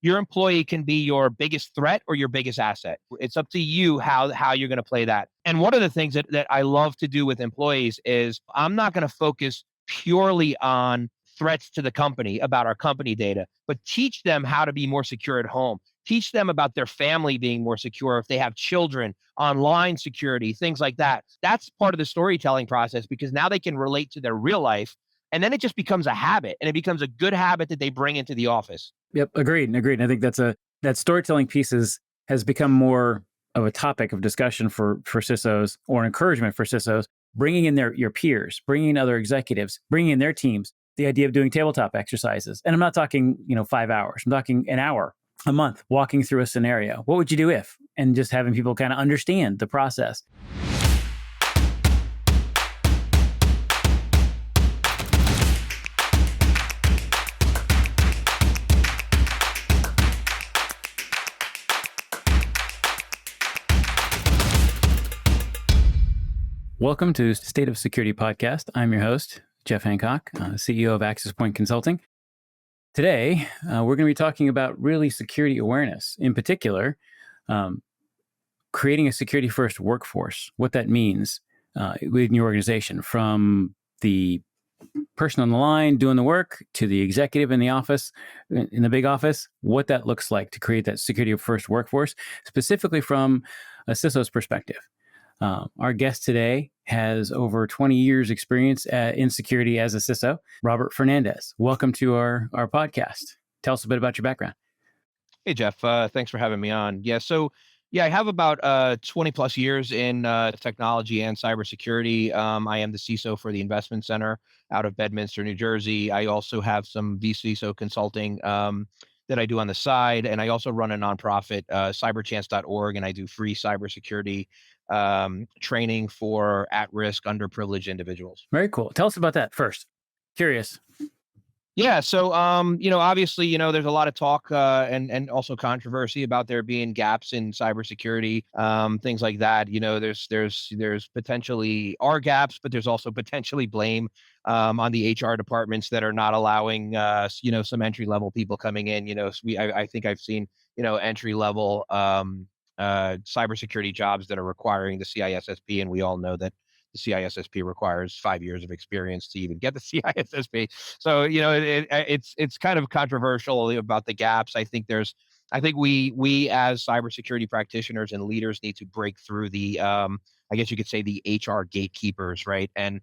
your employee can be your biggest threat or your biggest asset. It's up to you how you're going to play that. And one of the things that I love to do with employees is I'm not going to focus purely on threats to the company about our company data, but teach them how to be more secure at home. Teach them about their family being more secure if they have children, online security, things like that. That's part of the storytelling process because now they can relate to their real life. And then it just becomes a habit, and it becomes a good habit that they bring into the office. Yep, agreed. And I think that storytelling has become more of a topic of discussion for CISOs, or encouragement for CISOs, bringing in your peers, bringing in other executives, bringing in their teams. The idea of doing tabletop exercises, and I'm not talking 5 hours. I'm talking an hour a month, walking through a scenario. What would you do if? And just having people kind of understand the process. Welcome to State of Security Podcast. I'm your host, Jeff Hancock, CEO of Access Point Consulting. Today, we're going to be talking about really security awareness. In particular, creating a security-first workforce, what that means within your organization, from the person on the line doing the work to the executive in the office, in the big office, what that looks like to create that security-first workforce, specifically from a CISO's perspective. Our guest today has over 20 years experience in security as a CISO, Robert Fernandes. Welcome to our podcast. Tell us a bit about your background. Hey, Jeff. Thanks for having me on. I have about 20 plus years in technology and cybersecurity. I am the CISO for the Investment Center out of Bedminster, New Jersey. I also have some vCISO consulting that I do on the side. And I also run a nonprofit, cyberchance.org, and I do free cybersecurity training for at-risk, underprivileged individuals. Very cool. Tell us about that first. Curious. Yeah. So, obviously, there's a lot of talk and also controversy about there being gaps in cybersecurity, things like that. There's potentially are gaps, but there's also potentially blame on the HR departments that are not allowing, some entry level people coming in. I think I've seen, entry level cybersecurity jobs that are requiring the CISSP, and we all know that the CISSP requires 5 years of experience to even get the CISSP. So, it's kind of controversial about the gaps. I think we as cybersecurity practitioners and leaders need to break through the, I guess you could say, the HR gatekeepers, right? And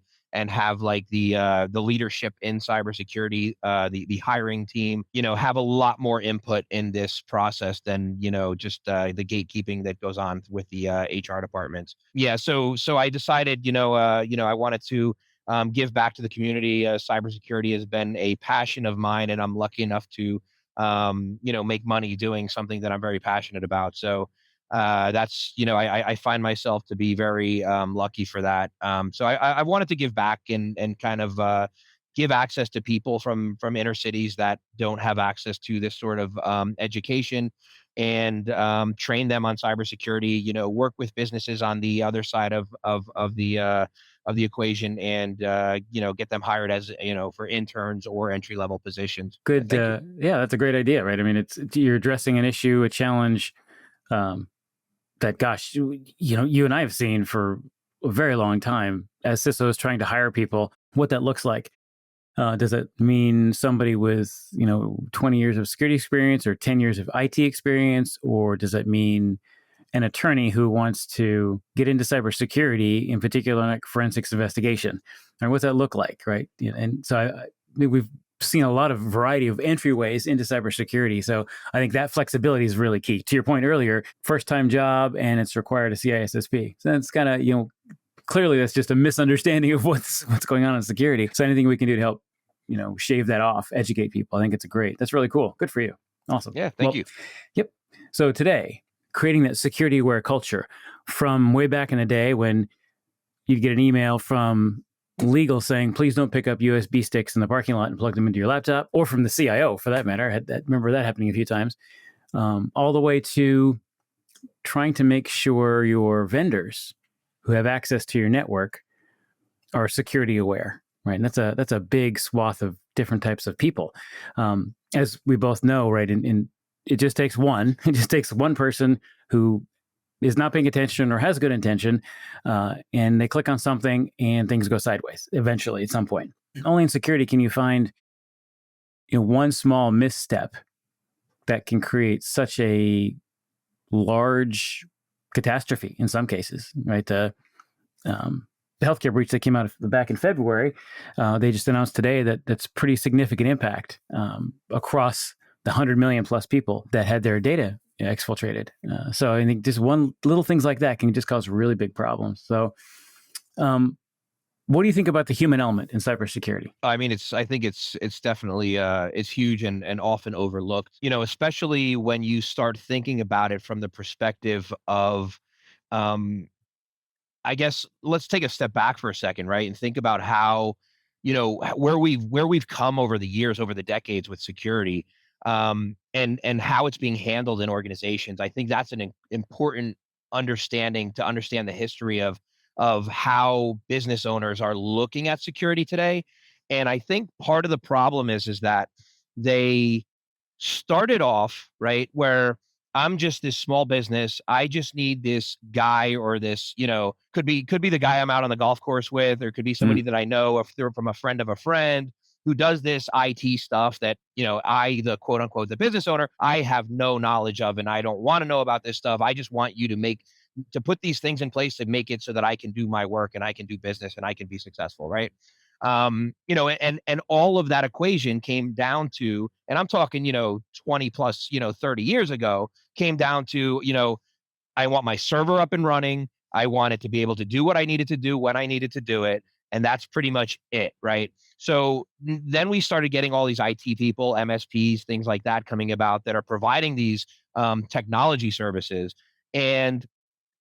have like the leadership in cybersecurity, the hiring team, have a lot more input in this process than, just the gatekeeping that goes on with the HR departments. Yeah. So I decided, I wanted to give back to the community. Cybersecurity has been a passion of mine, and I'm lucky enough to, make money doing something that I'm very passionate about. So that's, I find myself to be very lucky for that. So I wanted to give back and kind of give access to people from inner cities that don't have access to this sort of education, and train them on cybersecurity. Work with businesses on the other side of the equation, and get them hired as for interns or entry level positions. Good. Yeah, that's a great idea, right? I mean, you're addressing an issue, a challenge. That, gosh, you and I have seen for a very long time as CISOs trying to hire people, what that looks like. Does it mean somebody with, 20 years of security experience or 10 years of IT experience? Or does it mean an attorney who wants to get into cybersecurity, in particular, like forensics investigation? And what's that look like, right? And so we've seen a lot of variety of entryways into cybersecurity. So I think that flexibility is really key. To your point earlier, first time job, and it's required a CISSP. So that's kind of, clearly that's just a misunderstanding of what's going on in security. So anything we can do to help, shave that off, educate people, I think that's really cool. Good for you. Awesome. Yeah. Thank you. Yep. So today, creating that security aware culture from way back in the day when you'd get an email from legal saying, please don't pick up USB sticks in the parking lot and plug them into your laptop, or from the CIO for that matter. I remember that happening a few times, all the way to trying to make sure your vendors who have access to your network are security aware, right? And that's a big swath of different types of people. As we both know, right, in it just takes one. It just takes one person who is not paying attention or has good intention, and they click on something and things go sideways eventually at some point. Only in security can you find one small misstep that can create such a large catastrophe in some cases, right? The healthcare breach that came out back in February, they just announced today that that's pretty significant impact across the 100 million plus people that had their data exfiltrated. So I think just one little things like that can just cause really big problems. So, what do you think about the human element in cybersecurity? I mean, I think it's definitely it's huge and often overlooked. Especially when you start thinking about it from the perspective of, um, I guess let's take a step back for a second, right, and think about how, where we've come over the years, over the decades with security, and how it's being handled in organizations. I think that's an important understanding to understand the history of how business owners are looking at security today. And I think part of the problem is that they started off, right, where I'm just this small business. I just need this guy, or this, could be the guy I'm out on the golf course with, or could be somebody Mm, that I know, if they're from a friend of a friend who does this IT stuff that, I, the quote unquote, the business owner, I have no knowledge of, and I don't want to know about this stuff. I just want you to put these things in place to make it so that I can do my work and I can do business and I can be successful, right? And all of that equation came down to, and I'm talking, 20 plus, 30 years ago, came down to, I want my server up and running. I want it to be able to do what I needed to do when I needed to do it. And that's pretty much it, right? So then we started getting all these IT people, MSPs, things like that coming about that are providing these technology services. And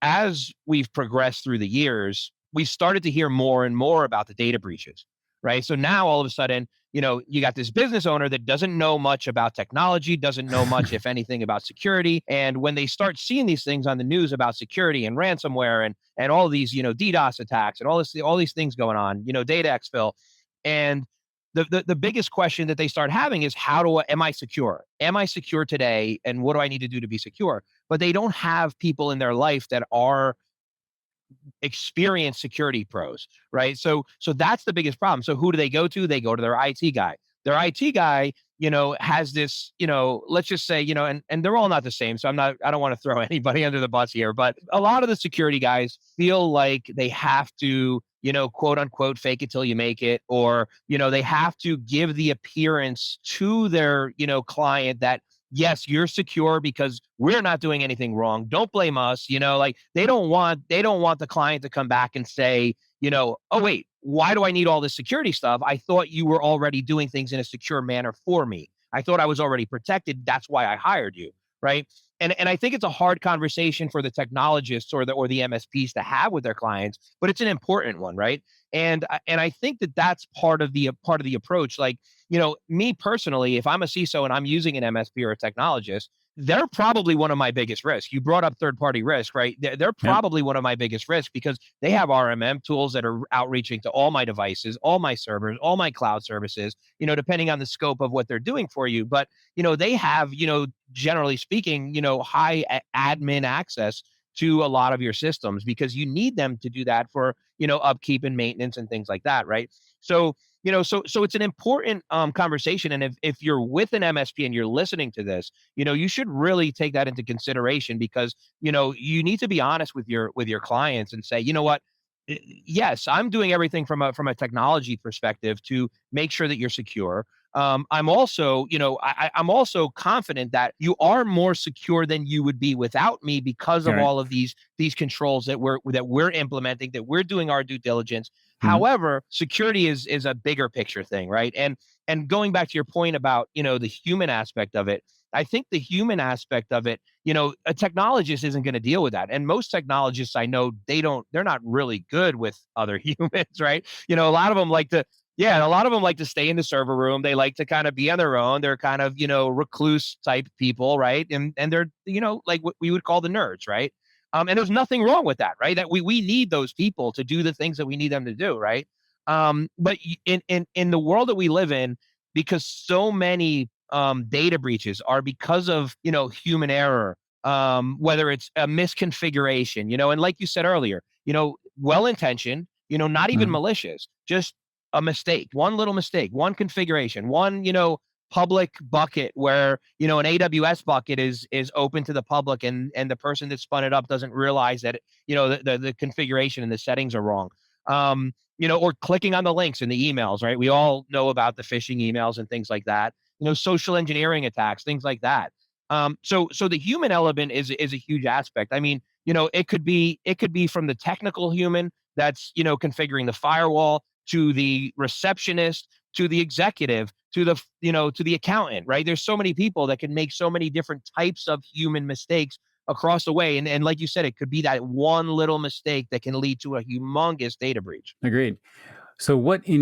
as we've progressed through the years, we started to hear more and more about the data breaches, right? So now all of a sudden, you got this business owner that doesn't know much about technology, doesn't know much, if anything, about security. And when they start seeing these things on the news about security and ransomware and all these, DDoS attacks and all these things going on, data exfil, and the biggest question that they start having is, am I secure? Am I secure today? And what do I need to do to be secure? But they don't have people in their life that are experienced security pros, right? So that's the biggest problem. So who do they go to? They go to their IT guy. Their IT guy, has this, let's just say, and they're all not the same. So I don't want to throw anybody under the bus here, but a lot of the security guys feel like they have to, quote unquote, fake it till you make it, or, they have to give the appearance to their, client that, yes, you're secure because we're not doing anything wrong. Don't blame us. Like they don't want the client to come back and say, oh wait, why do I need all this security stuff? I thought you were already doing things in a secure manner for me. I thought I was already protected. That's why I hired you, right? And I think it's a hard conversation for the technologists or the MSPs to have with their clients, but it's an important one, right? And I think that that's part of the approach. Like, me personally, if I'm a CISO and I'm using an MSP or a technologist, they're probably one of my biggest risks. You brought up third party risk, right? They're yep. probably one of my biggest risks because they have RMM tools that are outreaching to all my devices, all my servers, all my cloud services, depending on the scope of what they're doing for you. But, they have, generally speaking, high admin access to a lot of your systems because you need them to do that for, upkeep and maintenance and things like that, right? So, so it's an important conversation. And if you're with an MSP and you're listening to this, you should really take that into consideration because, you need to be honest with your clients and say, you know what? Yes, I'm doing everything from a technology perspective to make sure that you're secure. I'm also, I'm also confident that you are more secure than you would be without me because All of right. all of these controls that we're implementing, that we're doing our due diligence. Mhm. However, security is a bigger picture thing, right? And going back to your point about, the human aspect of it, I think the human aspect of it, a technologist isn't going to deal with that. And most technologists I know, they're not really good with other humans, right? A lot of them like to, yeah, a lot of them like to stay in the server room. They like to kind of be on their own. They're kind of, recluse type people, right? And they're, like what we would call the nerds, right? And there's nothing wrong with that, right? That we need those people to do the things that we need them to do, right? But in the world that we live in, because so many data breaches are because of, human error, whether it's a misconfiguration, and like you said earlier, well intentioned, not even Mhm. malicious, just a mistake, one little mistake, one configuration, one, public bucket where, an AWS bucket is open to the public, and the person that spun it up doesn't realize that, the configuration and the settings are wrong. Or clicking on the links in the emails, right? We all know about the phishing emails and things like that, social engineering attacks, things like that. So the human element is a huge aspect. I mean, it could be from the technical human that's, configuring the firewall, to the receptionist, to the executive, to the accountant, right? There's so many people that can make so many different types of human mistakes across the way. And like you said, it could be that one little mistake that can lead to a humongous data breach. Agreed. So, what have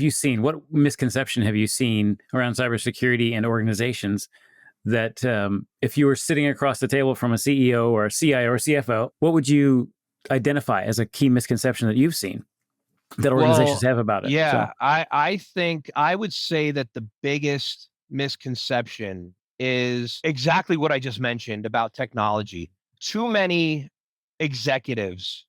you seen? What misconception have you seen around cybersecurity and organizations that, if you were sitting across the table from a CEO or a CIO or CFO, what would you identify as a key misconception that you've seen that organizations Well, have about it? So, yeah, I think I would say that the biggest misconception is exactly what I just mentioned about technology. Too many executives,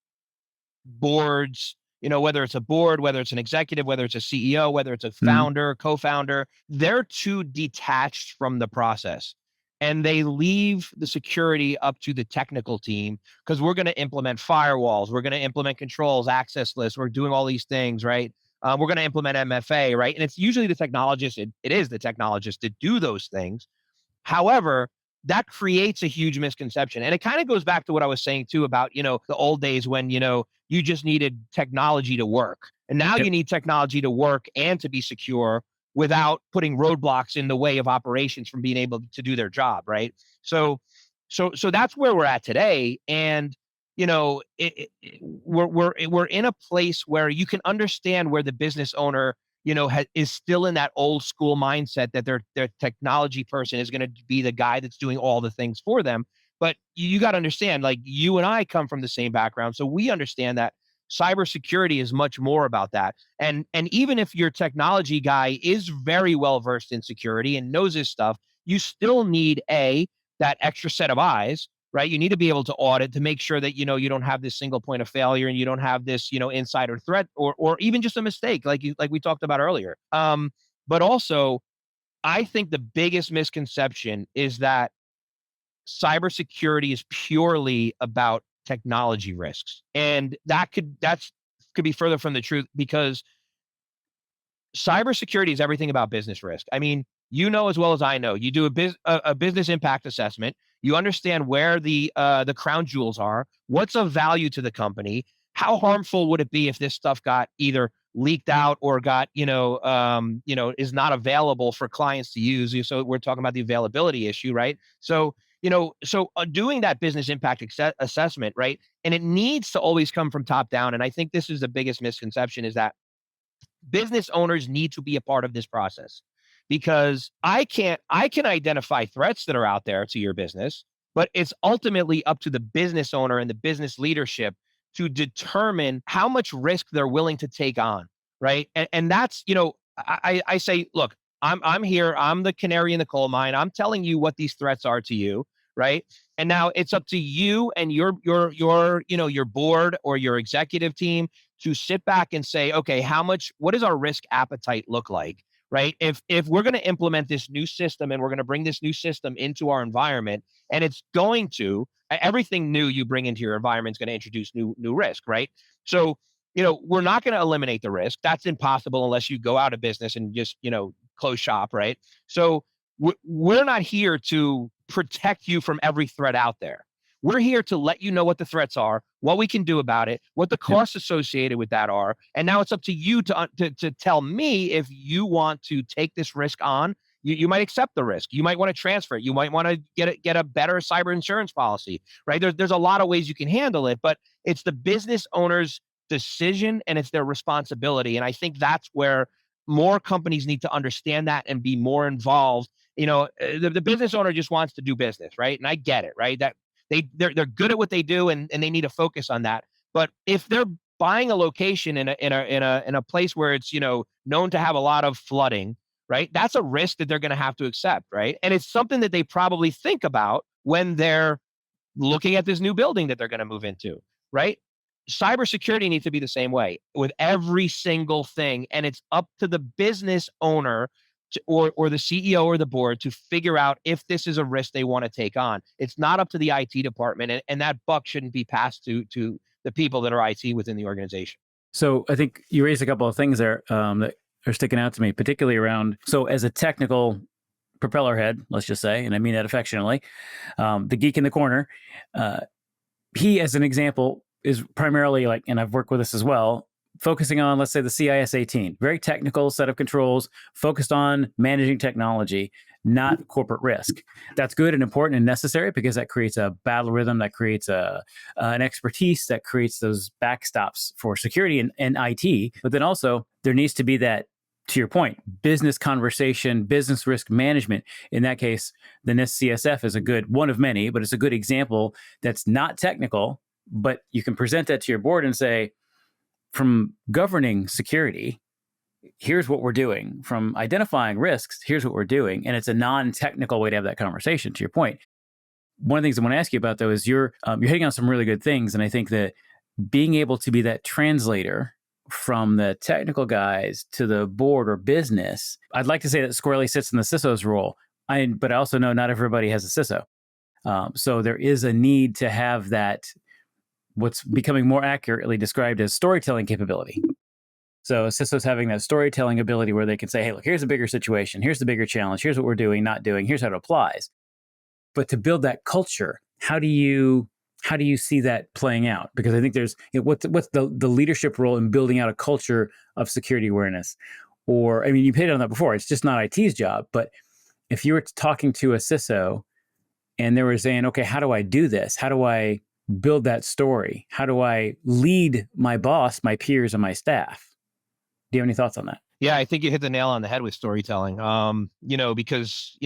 boards, whether it's a board, whether it's an executive, whether it's a CEO, whether it's a mhm, founder, co-founder, they're too detached from the process. And they leave the security up to the technical team because we're going to implement firewalls, we're going to implement controls, access lists, we're doing all these things, right? We're going to implement MFA, right? And it's usually the technologist, it is the technologist to do those things. However, that creates a huge misconception. And it kind of goes back to what I was saying too about, the old days when, you just needed technology to work. And now yep, you need technology to work and to be secure without putting roadblocks in the way of operations from being able to do their job, right? So so that's where we're at today. And we're in a place where you can understand where the business owner, is still in that old school mindset that their technology person is going to be the guy that's doing all the things for them. But you got to understand, like you and I come from the same background, so we understand that cybersecurity is much more about that. And even if your technology guy is very well versed in security and knows his stuff, you still need that extra set of eyes, right? You need to be able to audit to make sure that you don't have this single point of failure and you don't have this insider threat or even just a mistake like we talked about earlier. But also, I think the biggest misconception is that cybersecurity is purely about technology risks, and that's could be further from the truth because cybersecurity is everything about business risk. I mean, as well as I know, you do a business impact assessment. You understand where the crown jewels are, what's of value to the company, how harmful would it be if this stuff got either leaked out or got is not available for clients to use. So we're talking about the availability issue, right? So doing that business impact assessment, right, and it needs to always come from top down. And I think this is the biggest misconception is that business owners need to be a part of this process because I can identify threats that are out there to your business, but it's ultimately up to the business owner and the business leadership to determine how much risk they're willing to take on, right? And that's, I say, look, I'm here, I'm the canary in the coal mine. I'm telling you what these threats are to you, right? And now it's up to you and your board or your executive team to sit back and say, okay, what does our risk appetite look like? Right. If we're going to implement this new system and we're going to bring this new system into our environment, and it's going to everything new you bring into your environment is going to introduce new risk, right? So, we're not going to eliminate the risk. That's impossible unless you go out of business and just, close shop, right? So we're not here to protect you from every threat out there. We're here to let you know what the threats are, what we can do about it, what the yep, costs associated with that are, and now it's up to you to tell me if you want to take this risk on. You might accept the risk. You might want to transfer it. You might want to get a better cyber insurance policy, right? There's a lot of ways you can handle it, but it's the business owner's decision and it's their responsibility. And I think that's where more companies need to understand that and be more involved. The business owner just wants to do business, right? And I get it, right? That they're good at what they do and they need to focus on that. But if they're buying a location in a place where it's known to have a lot of flooding, right? That's a risk that they're going to have to accept, right? And it's something that they probably think about when they're looking at this new building that they're going to move into, right? Cybersecurity needs to be the same way with every single thing. And it's up to the business owner or the CEO or the board to figure out if this is a risk they want to take on. It's not up to the IT department, and that buck shouldn't be passed to the people that are IT within the organization. So I think you raised a couple of things there that are sticking out to me, particularly around, so as a technical propeller head, let's just say, and I mean that affectionately, the geek in the corner, he, as an example, is primarily like, and I've worked with this as well, focusing on, let's say, the CIS 18, very technical set of controls, focused on managing technology, not corporate risk. That's good and important and necessary because that creates a battle rhythm, that creates an expertise, that creates those backstops for security and IT. But then also there needs to be that, to your point, business conversation, business risk management. In that case, the NIST CSF is a good one of many, but it's a good example that's not technical, but you can present that to your board and say, from governing security, here's what we're doing. From identifying risks, here's what we're doing. And it's a non-technical way to have that conversation, to your point. One of the things I want to ask you about, though, is you're hitting on some really good things. And I think that being able to be that translator from the technical guys to the board or business, I'd like to say that squarely sits in the CISO's role. But I also know not everybody has a CISO. So there is a need to have that, what's becoming more accurately described as storytelling capability. So CISOs having that storytelling ability where they can say, hey, look, here's a bigger situation. Here's the bigger challenge. Here's what we're doing, not doing. Here's how it applies. But to build that culture, how do you see that playing out? Because I think there's, what's the leadership role in building out a culture of security awareness? Or, I mean, you've hit on that before. It's just not IT's job. But if you were talking to a CISO and they were saying, okay, how do I do this? How do I build that story? How do I lead my boss, my peers, and my staff? Do you have any thoughts on that? Yeah, I think you hit the nail on the head with storytelling. Because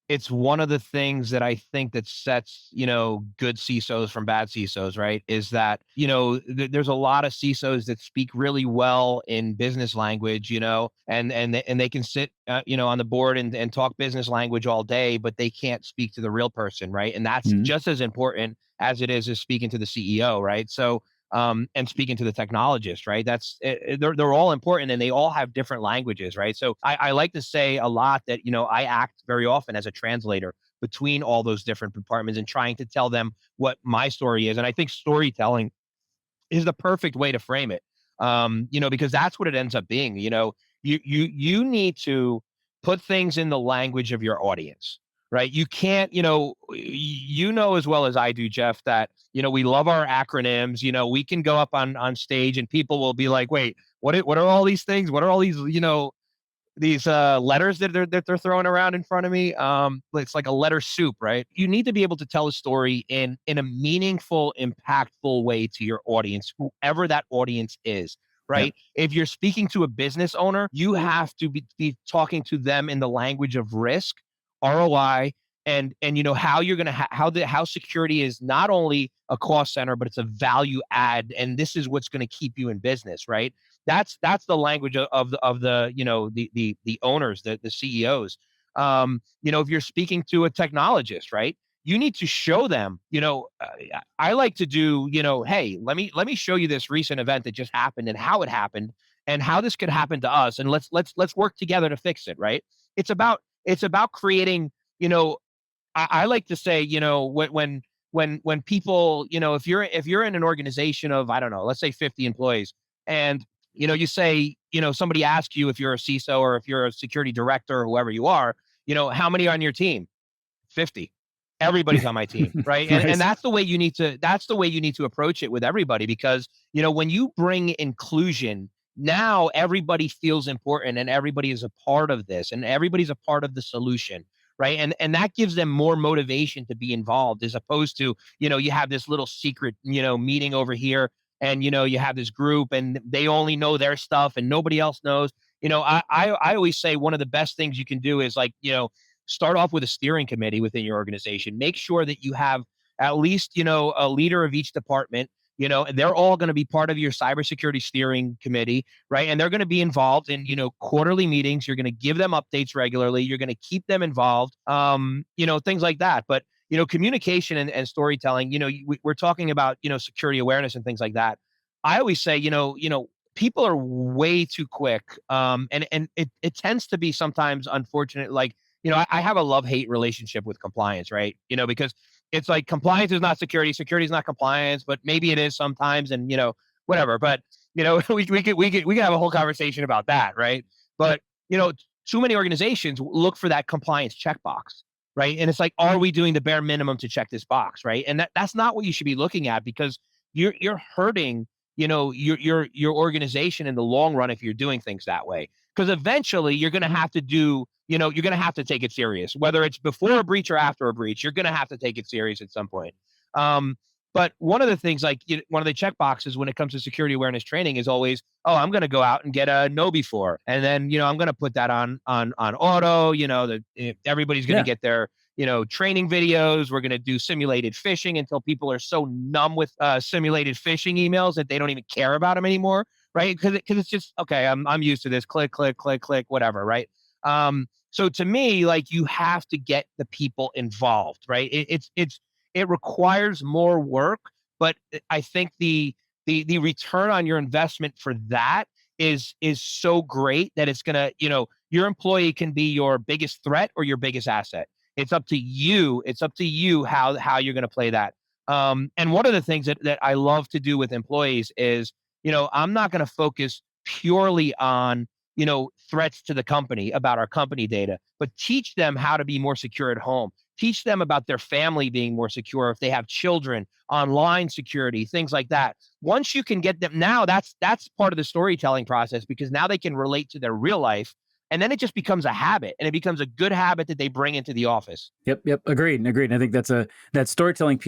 it's one of the things that I think that sets, good CISOs from bad CISOs, right? Is that, there's a lot of CISOs that speak really well in business language, and they can sit, on the board and talk business language all day, but they can't speak to the real person, right? And that's just as important as it is as speaking to the CEO, right? So, and speaking to the technologist, right? They're all important and they all have different languages, right? So I like to say a lot that, I act very often as a translator between all those different departments and trying to tell them what my story is. And I think storytelling is the perfect way to frame it. Because that's what it ends up being. You need to put things in the language of your audience, right? You can't, as well as I do, Jeff, that we love our acronyms. We can go up on stage and people will be like, "Wait, what are all these things? What are all these letters that they're throwing around in front of me?" It's like a letter soup, right? You need to be able to tell a story in a meaningful, impactful way to your audience, whoever that audience is, right? If you're speaking to a business owner, you have to be talking to them in the language of risk, ROI, and how you're going to how security is not only a cost center, but it's a value add, and this is what's going to keep you in business, right? That's the language of the owners, the CEOs. If you're speaking to a technologist, right, you need to show them. I like to do. Hey, let me show you this recent event that just happened and how it happened and how this could happen to us, and let's work together to fix it. Right? It's about creating. I like to say, when people, if you're in an organization of, I don't know, let's say 50 employees, and you say, somebody asks you if you're a CISO or if you're a security director or whoever you are, how many are on your team? 50. Everybody's on my team, right? And Right. and that's the way you need to approach it with everybody, because when you bring inclusion, now everybody feels important and everybody is a part of this and everybody's a part of the solution, right? And that gives them more motivation to be involved, as opposed to, you have this little secret, meeting over here, and you have this group and they only know their stuff and nobody else knows. I always say one of the best things you can do is, like, start off with a steering committee within your organization. Make sure that you have at least, a leader of each department and they're all going to be part of your cybersecurity steering committee, right? And they're going to be involved in, quarterly meetings. You're going to give them updates regularly. You're going to keep them involved, things like that. But, communication and storytelling, we're talking about, security awareness and things like that. I always say, people are way too quick. And it tends to be sometimes unfortunate. Like, I have a love-hate relationship with compliance, right? Because it's like compliance is not security, security is not compliance, but maybe it is sometimes, and whatever. But we could have a whole conversation about that, right? But you know, too many organizations look for that compliance checkbox, right? And it's like, are we doing the bare minimum to check this box, right? And that's not what you should be looking at, because you're hurting, your organization in the long run if you're doing things that way. Because eventually you're going to have to do, you're going to have to take it serious, whether it's before a breach or after a breach. You're going to have to take it serious at some point. Um, but one of the things, like, one of the check boxes when it comes to security awareness training is always, oh, I'm going to go out and get a know before, and then I'm going to put that on auto. Everybody's going to Yeah. get their training videos. We're going to do simulated phishing until people are so numb with simulated phishing emails that they don't even care about them anymore, right? Because it's just, okay, I'm used to this. Click, click, click, click, whatever, right? So to me, like, you have to get the people involved, right? It requires more work, but I think the return on your investment for that is so great that it's gonna, your employee can be your biggest threat or your biggest asset. It's up to you. It's up to you how you're gonna play that. And one of the things that I love to do with employees is, I'm not gonna focus purely on, threats to the company about our company data, but teach them how to be more secure at home. Teach them about their family being more secure if they have children, online security, things like that. Once you can get them, now that's part of the storytelling process, because now they can relate to their real life, and then it just becomes a habit, and it becomes a good habit that they bring into the office. Yep. Agreed. And I think that storytelling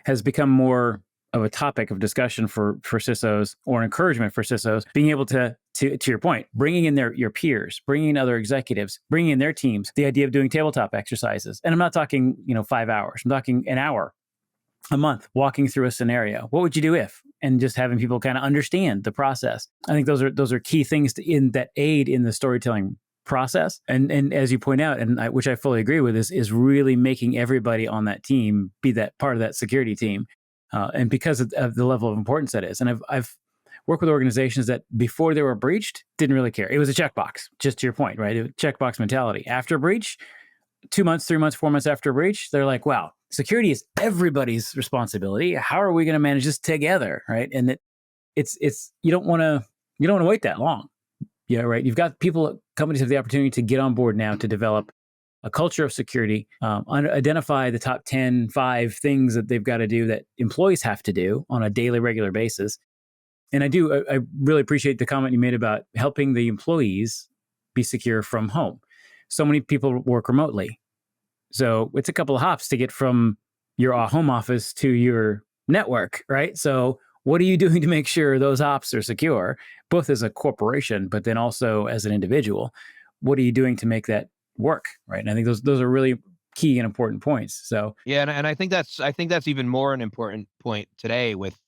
has become more of a topic of discussion for CISOs, or encouragement for CISOs, being able to your point, bringing in your peers, bringing in other executives, bringing in their teams, the idea of doing tabletop exercises. And I'm not talking, 5 hours. I'm talking an hour, a month, walking through a scenario. What would you do if? And just having people kind of understand the process. I think those are key things that aid in the storytelling process. And as you point out, which I fully agree with, is really making everybody on that team be that part of that security team. And because of the level of importance that is. And I've worked with organizations that before they were breached didn't really care. It was a checkbox, just to your point, right? Checkbox mentality. After a breach, 2 months, 3 months, 4 months after a breach, they're like, wow, security is everybody's responsibility. How are we going to manage this together, right? And it's you don't want to wait that long. Yeah, right. You've got companies have the opportunity to get on board now to develop a culture of security, identify the top 10, 5 things that they've got to do that employees have to do on a daily, regular basis. And I really appreciate the comment you made about helping the employees be secure from home. So many people work remotely. So it's a couple of hops to get from your home office to your network, right? So what are you doing to make sure those hops are secure, both as a corporation, but then also as an individual? What are you doing to make that work, right? And I think those are really key and important points. So Yeah, and I think that's even more an important point today, with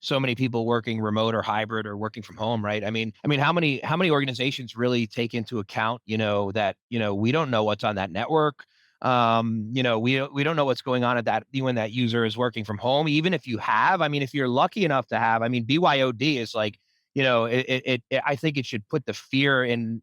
so many people working remote or hybrid or working from home, right? I mean, how many organizations really take into account, that, we don't know what's on that network. We don't know what's going on at that when that user is working from home. Even if you have, I mean, if you're lucky enough to have, I mean, BYOD is like, I think it should put the fear in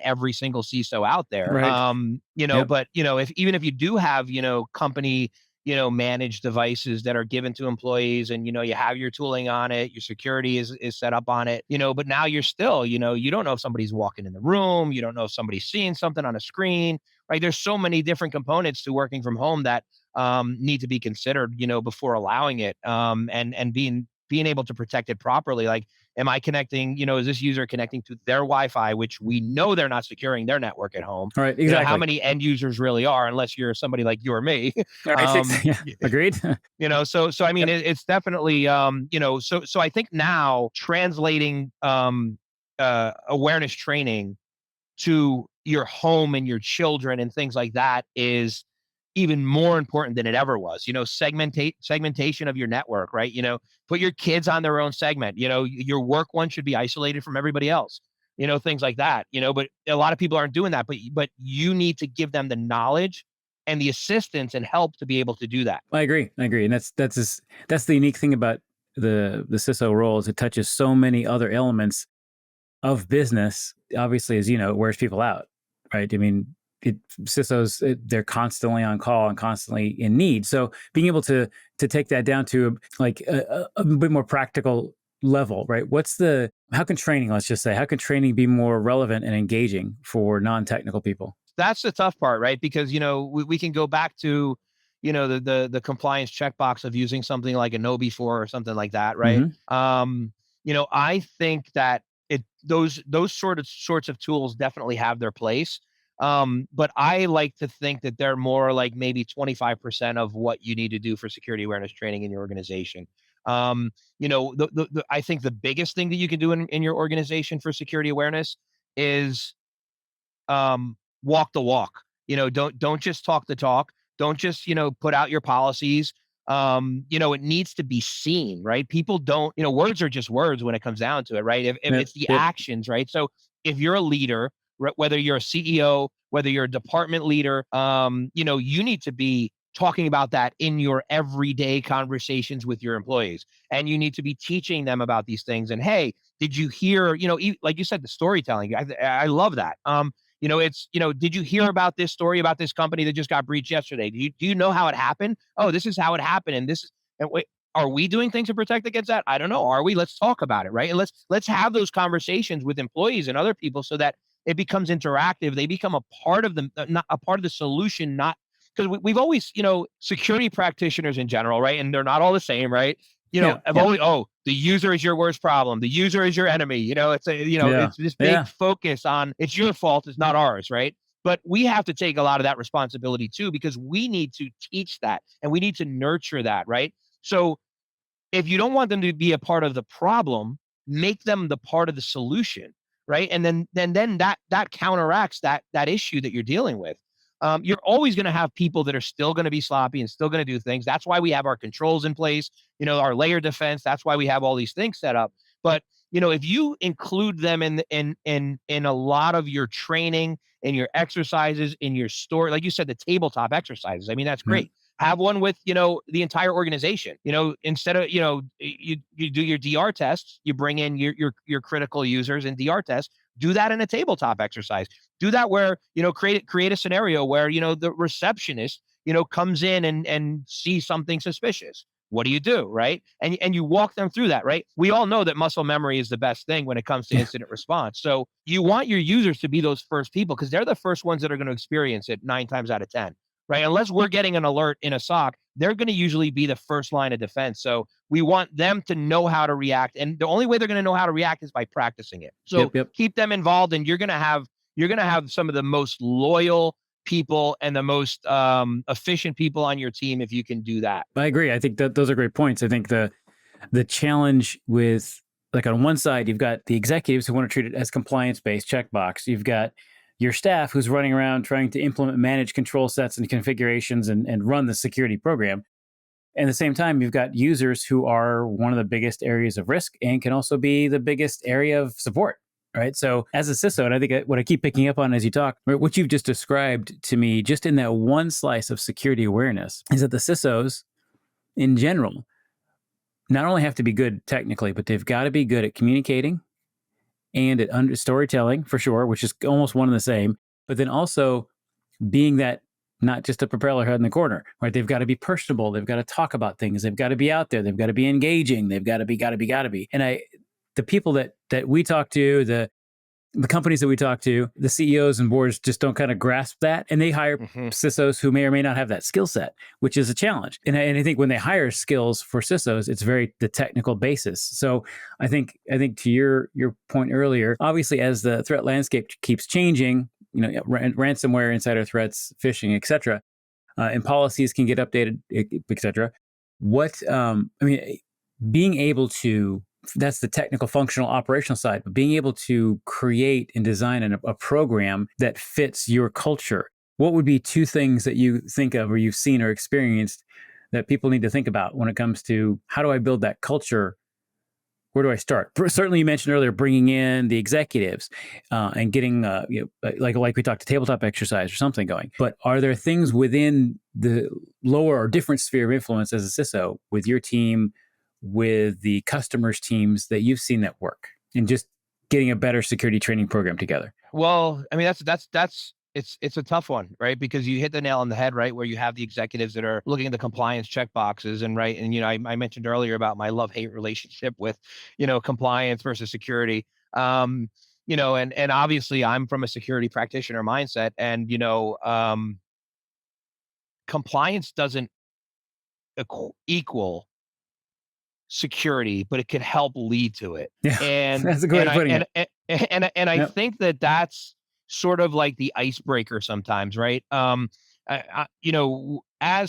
every single CISO out there. right. Yep. But if even if you do have, company, managed devices that are given to employees, and you have your tooling on it, your security is set up on it, but now you're still, you don't know if somebody's walking in the room, you don't know if somebody's seeing something on a screen, right? There's so many different components to working from home that need to be considered, before allowing it, and being able to protect it properly. Like, am I connecting, is this user connecting to their Wi-Fi, which we know they're not securing their network at home? All right. How Exactly. many end users really are, unless you're somebody like you or me. All right. Yeah. Agreed. So I mean, Yep. it's definitely, so I think now translating awareness training to your home and your children and things like that even more important than it ever was. Segmentation of your network, right? Put your kids on their own segment. Your work one should be isolated from everybody else. Things like that. But a lot of people aren't doing that. But you need to give them the knowledge and the assistance and help to be able to do that. I agree, and that's the unique thing about the CISO role is it touches so many other elements of business. Obviously, as you know, it wears people out, right? I mean, CISOs, they're constantly on call and constantly in need. So being able to take that down to like a bit more practical level, right? How can training, let's just say, how can training be more relevant and engaging for non-technical people? That's the tough part, right? Because we can go back to the compliance checkbox of using something like a no before or something like that, right? Mm-hmm. I think that those sorts of tools definitely have their place. But I like to think that they're more like maybe 25% of what you need to do for security awareness training in your organization. I think the biggest thing that you can do in your organization for security awareness is walk the walk. Don't just talk the talk. Don't just put out your policies. It needs to be seen, right? People don't, words are just words when it comes down to it, right? If Yep. it's the Yep. actions, right? So if you're a leader, whether you're a CEO, whether you're a department leader, you need to be talking about that in your everyday conversations with your employees, and you need to be teaching them about these things. And hey, did you hear? Like you said, the storytelling. I love that. Did you hear about this story about this company that just got breached yesterday? Do you know how it happened? Oh, this is how it happened. And wait, are we doing things to protect against that? I don't know. Are we? Let's talk about it, right? And let's have those conversations with employees and other people so that it becomes interactive. They become a part of not a part of the solution, not because we've always, security practitioners in general, right? And they're not all the same, right? Yeah. I've Yeah. always, the user is your worst problem. The user is your enemy. Yeah. It's this big Yeah. focus on it's your fault, it's not ours, right? But we have to take a lot of that responsibility too, because we need to teach that and we need to nurture that, right? So if you don't want them to be a part of the problem, make them the part of the solution, right? And then that counteracts that issue that you're dealing with. You're always going to have people that are still going to be sloppy and still going to do things. That's why we have our controls in place, our layer defense. That's why we have all these things set up. But if you include them in a lot of your training, in your exercises, in your story, like you said, the tabletop exercises. I mean, that's Yeah. great. Have one with the entire organization. Instead of you do your DR tests, you bring in your critical users and DR tests. Do that in a tabletop exercise. Do that where create a scenario where the receptionist comes in and sees something suspicious. What do you do, right? And you walk them through that, right? We all know that muscle memory is the best thing when it comes to Yeah. incident response. So you want your users to be those first people because they're the first ones that are going to experience it 9 times out of 10. Right? Unless we're getting an alert in a SOC, they're going to usually be the first line of defense. So we want them to know how to react. And the only way they're going to know how to react is by practicing it. So Yep. Yep. keep them involved and you're going to have some of the most loyal people and the most efficient people on your team if you can do that. I agree. I think that those are great points. I think the challenge with, like, on one side, you've got the executives who want to treat it as compliance-based checkbox. You've got your staff who's running around trying to implement, manage control sets and configurations and run the security program. And at the same time, you've got users who are one of the biggest areas of risk and can also be the biggest area of support. Right. So as a CISO, and I think what I keep picking up on as you talk, right, what you've just described to me, just in that one slice of security awareness, is that the CISOs in general not only have to be good technically, but they've got to be good at communicating and at storytelling for sure, which is almost one and the same, but then also being that not just a propeller head in the corner, right? They've got to be personable. They've got to talk about things. They've got to be out there. They've got to be engaging. They've got to be. And the people that we talk to, the companies that we talk to, the CEOs and boards just don't kind of grasp that. And they hire CISOs who may or may not have that skill set, which is a challenge. And I think when they hire skills for CISOs, it's very the technical basis. So I think to your point earlier, obviously as the threat landscape keeps changing, ransomware, insider threats, phishing, et cetera, and policies can get updated, et cetera. Being able to, that's the technical, functional, operational side, but being able to create and design a program that fits your culture what would be two things that you think of or you've seen or experienced that people need to think about when it comes to how do I build that culture? Where do I start? Certainly, you mentioned earlier bringing in the executives and getting, like we talked, a tabletop exercise or something going. But are there things within the lower or different sphere of influence as a CISO with your team, with the customers' teams that you've seen that work, and just getting a better security training program together? Well, I mean, that's it's a tough one, right? Because you hit the nail on the head, right? Where you have the executives that are looking at the compliance check boxes, and right, and I mentioned earlier about my love-hate relationship with, compliance versus security. And obviously I'm from a security practitioner mindset, and compliance doesn't equal security, but it could help lead to it. Yeah, And that's a good way and of I putting and it. and I Yep. think that that's sort of like the icebreaker sometimes, right? As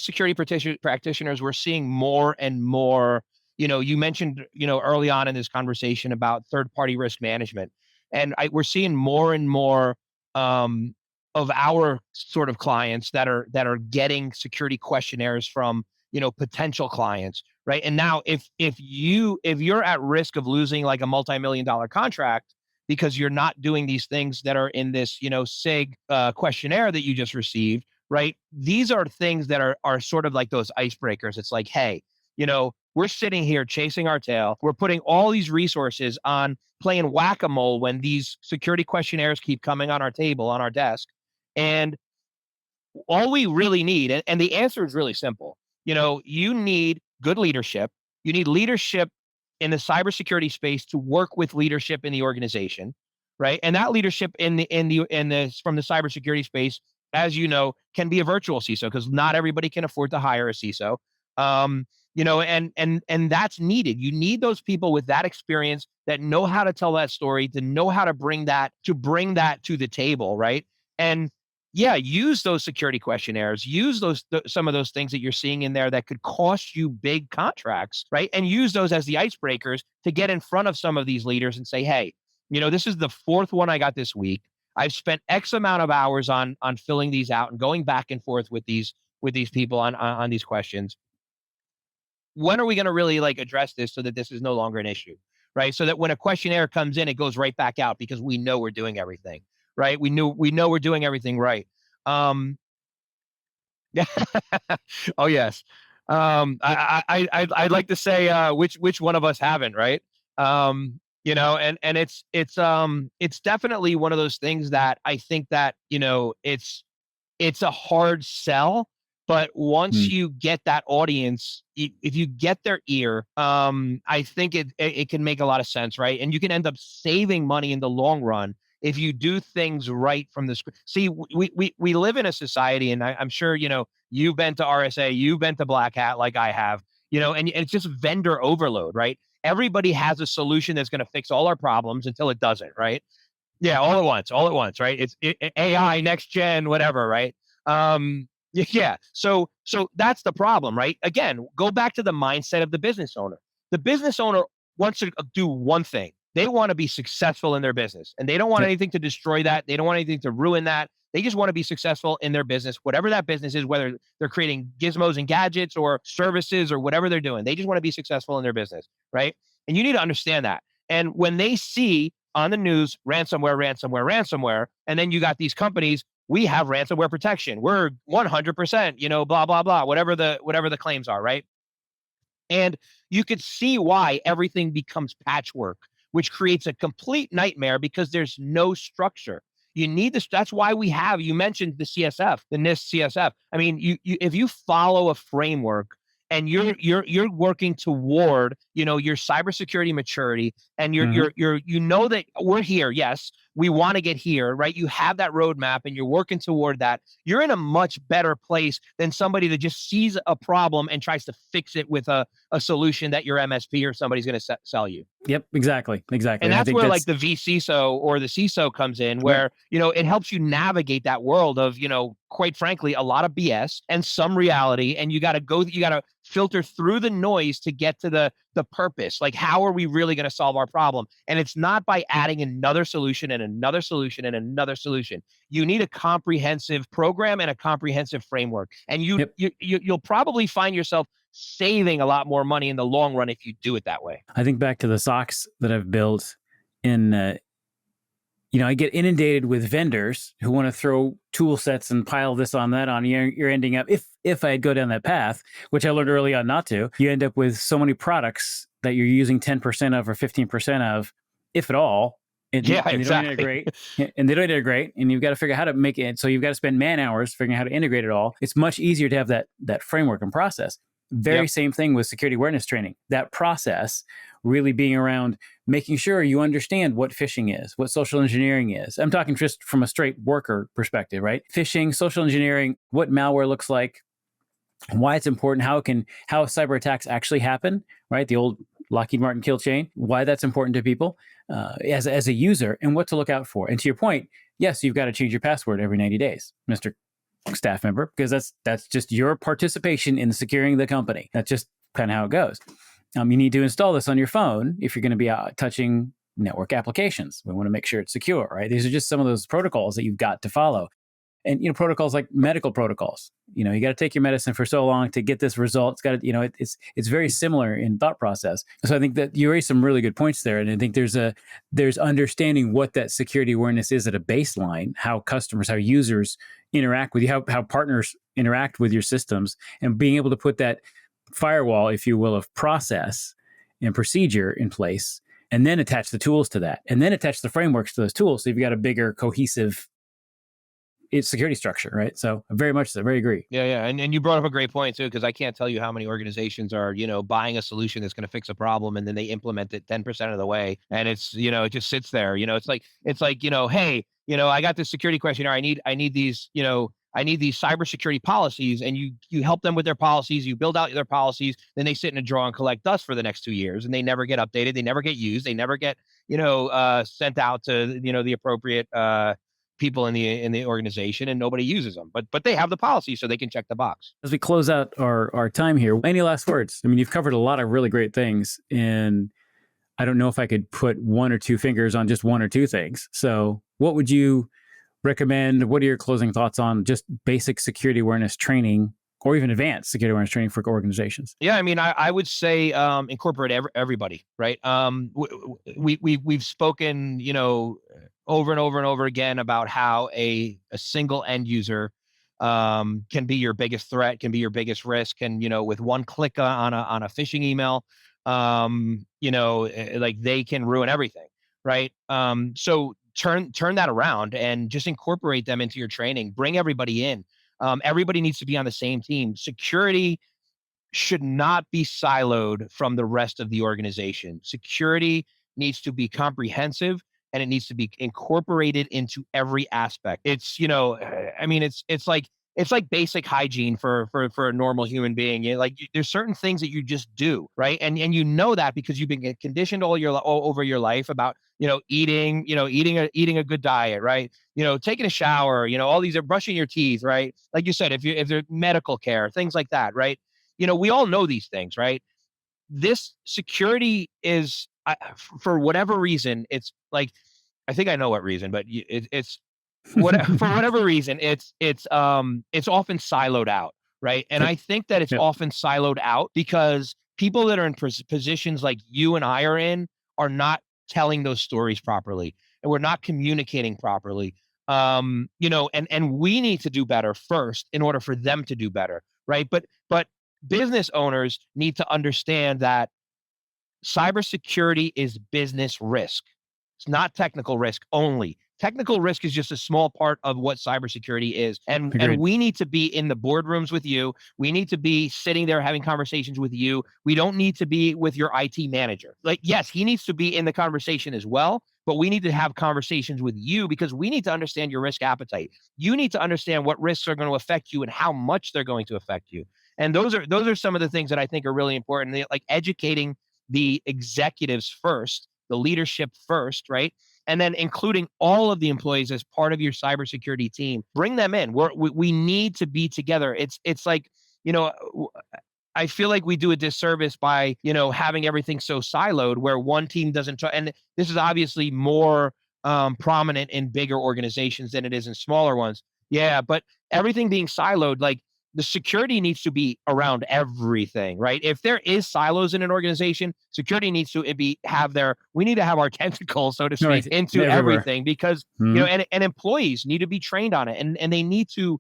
security practitioners, we're seeing more and more. You mentioned, early on in this conversation about third-party risk management, and we're seeing more and more um, of our sort of clients that are getting security questionnaires from potential clients, right? And now if you're at risk of losing like a multi-million-dollar contract because you're not doing these things that are in this SIG questionnaire that you just received, right? These are things that are sort of like those icebreakers. It's like, hey, we're sitting here chasing our tail. We're putting all these resources on playing whack-a-mole when these security questionnaires keep coming on our table, on our desk. And all we really need, and the answer is really simple. You need good leadership. You need leadership in the cybersecurity space to work with leadership in the organization, right? And that leadership in the from the cybersecurity space, as you know, can be a virtual CISO because not everybody can afford to hire a CISO. And that's needed. You need those people with that experience that know how to tell that story, to know how to bring that to the table, right? And yeah, use those security questionnaires, use some of those things that you're seeing in there that could cost you big contracts, right? And use those as the icebreakers to get in front of some of these leaders and say, hey, this is the fourth one I got this week. I've spent X amount of hours on filling these out and going back and forth with these people on these questions. When are we going to really like address this so that this is no longer an issue, right? So that when a questionnaire comes in, it goes right back out because we know we're doing everything, right? We know we're doing everything right. Um, yeah. Oh yes. I'd like to say which one of us haven't, right? And it's definitely one of those things that I think that it's a hard sell, but once Mm. you get that audience, if you get their ear, I think it can make a lot of sense, right? And you can end up saving money in the long run if you do things right from the script. See, we live in a society, and I'm sure you've been to RSA, you've been to Black Hat, like I have, and it's just vendor overload, right? Everybody has a solution that's going to fix all our problems until it doesn't, right? Yeah, all at once, right? AI, next gen, whatever, right? Yeah. So that's the problem, right? Again, go back to the mindset of the business owner. The business owner wants to do one thing. They want to be successful in their business, and they don't want Yep. anything to destroy that. They don't want anything to ruin that. They just want to be successful in their business, whatever that business is, whether they're creating gizmos and gadgets or services or whatever they're doing. They just want to be successful in their business, right? And you need to understand that. And when they see on the news, ransomware, ransomware, ransomware. And then you got these companies, we have ransomware protection. We're 100%, blah, blah, blah, whatever the claims are, right? And you could see why everything becomes patchwork, which creates a complete nightmare because there's no structure. You need this. That's why you mentioned the CSF, the NIST CSF. I mean, if you follow a framework and you're working toward, your cybersecurity maturity, and Hmm. you know that we're here. Yes, we want to get here, right? You have that roadmap and you're working toward that. You're in a much better place than somebody that just sees a problem and tries to fix it with a solution that your MSP or somebody's going to sell you. Yep. Exactly. Exactly. And And I that's think where like that's the vCISO or the CISO comes in, right. where, it helps you navigate that world of, quite frankly, a lot of BS and some reality. And you got to filter through the noise to get to the purpose. Like, how are we really going to solve our problem? And it's not by adding another solution and another solution and another solution. You need a comprehensive program and a comprehensive framework. And Yep. you'll probably find yourself saving a lot more money in the long run if you do it that way. I think back to the socks that I've built in, I get inundated with vendors who want to throw tool sets and pile this on that on. You're ending up, if I'd go down that path, which I learned early on not to, you end up with so many products that you're using 10% of or 15% of, if at all. Yeah, And they don't exactly. integrate, and they don't integrate, and you've got to figure out how to make it. So you've got to spend man hours figuring out how to integrate it all. It's much easier to have that framework and process. Very Yep. same thing with security awareness training. That process really being around making sure you understand what phishing is, what social engineering is. I'm talking just from a straight worker perspective, right? Phishing, social engineering, what malware looks like, why it's important, how cyber attacks actually happen, right? The old Lockheed Martin kill chain, why that's important to people as a user, and what to look out for. And to your point, yes, you've got to change your password every 90 days, Mr. Staff member, because that's just your participation in securing the company. That's just kind of how it goes. You need to install this on your phone if you're going to be touching network applications. We want to make sure it's secure, right? These are just some of those protocols that you've got to follow. And protocols like medical protocols. You got to take your medicine for so long to get this result. It's got to, it's very similar in thought process. So I think that you raised some really good points there, and I think there's understanding what that security awareness is at a baseline, how customers, how users interact with you, how partners interact with your systems, and being able to put that firewall, if you will, of process and procedure in place, and then attach the tools to that, and then attach the frameworks to those tools. So you've got a bigger cohesive security structure, right? So very much so, very agree. Yeah. And you brought up a great point too, because I can't tell you how many organizations are, buying a solution that's going to fix a problem and then they implement it 10% of the way. And it's, it just sits there. It's like, hey, I got this security questionnaire. I need these, I need these cybersecurity policies, and you help them with their policies, you build out their policies, then they sit in a drawer and collect dust for the next 2 years, and they never get updated, they never get used, they never get, sent out to, the appropriate people in the organization, and nobody uses them. But they have the policy, so they can check the box. As we close out our time here, any last words? I mean, you've covered a lot of really great things, and I don't know if I could put one or two fingers on just one or two things. So what would you recommend? What are your closing thoughts on just basic security awareness training, or even advanced security awareness training for organizations? Yeah, I mean, I would say incorporate everybody, right? We've spoken, over and over and over again about how a single end user can be your biggest threat, can be your biggest risk, and with one click on a phishing email, like they can ruin everything, right? So turn that around and just incorporate them into your training. Bring everybody in. Everybody needs to be on the same team. Security should not be siloed from the rest of the organization. Security needs to be comprehensive, and it needs to be incorporated into every aspect. It's, I mean, it's like basic hygiene for a normal human being. There's certain things that you just do, right? And that because you've been conditioned all over your life about, eating a good diet, right? Taking a shower, all these are brushing your teeth, right? Like you said, if there's medical care, things like that, right? We all know these things, right? This security is, for whatever reason, it's like, I think I know what reason, but it's for whatever reason, it's often siloed out, right? And Yep. I think that it's Yep. often siloed out because people that are in positions like you and I are in are not telling those stories properly, and we're not communicating properly. And we need to do better first in order for them to do better, right? But business owners need to understand that cybersecurity is business risk. It's not technical risk only. Technical risk is just a small part of what cybersecurity is. And Agreed. we need to be in the boardrooms with you. We need to be sitting there having conversations with you. We don't need to be with your IT manager. Like, yes, he needs to be in the conversation as well, but we need to have conversations with you because we need to understand your risk appetite. You need to understand what risks are going to affect you and how much they're going to affect you. And those are some of the things that I think are really important. Like educating the executives first, the leadership first, right? And then including all of the employees as part of your cybersecurity team. Bring them in. We need to be together. It's like, I feel like we do a disservice by, having everything so siloed where one team doesn't try. And this is obviously more prominent in bigger organizations than it is in smaller ones. Yeah, but everything being siloed, like the security needs to be around everything, right? If there is silos in an organization, security needs to we need to have our tentacles, so to speak, Right. into Everywhere. everything because Mhm. and employees need to be trained on it and they need to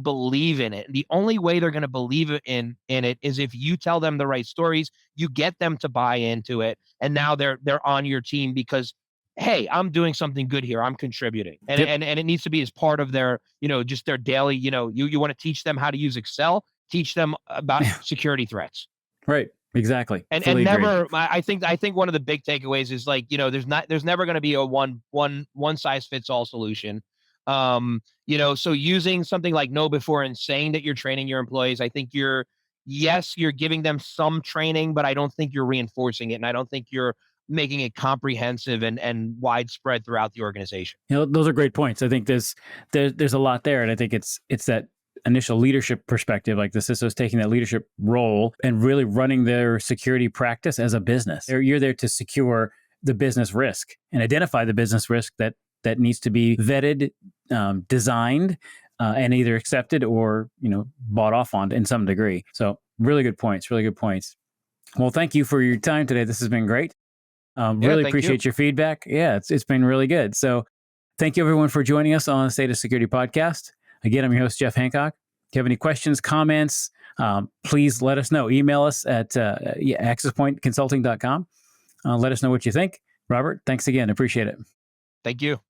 believe in it. The only way they're going to believe in it is if you tell them the right stories, you get them to buy into it, and now they're on your team because hey, I'm doing something good here. I'm contributing. And Yep. and it needs to be as part of their, just their daily, you want to teach them how to use Excel, teach them about security threats. Right. Exactly. And Fully agree. never I think one of the big takeaways is like, there's never going to be a one size fits all solution. So using something like know before and saying that you're training your employees, I think you're giving them some training, but I don't think you're reinforcing it. And I don't think you're making it comprehensive and widespread throughout the organization. Those are great points. I think there's a lot there, and I think it's that initial leadership perspective, like the CISO is taking that leadership role and really running their security practice as a business. You're there to secure the business risk and identify the business risk that needs to be vetted, designed, and either accepted or bought off on in some degree. So really good points. Really good points. Well, thank you for your time today. This has been great. Yeah, Really thank you. appreciate your feedback. Yeah, it's been really good. So thank you everyone for joining us on the State of Security podcast. Again, I'm your host, Jeff Hancock. If you have any questions, comments, please let us know. Email us at accesspointconsulting.com. Let us know what you think. Robert, thanks again. Appreciate it. Thank you.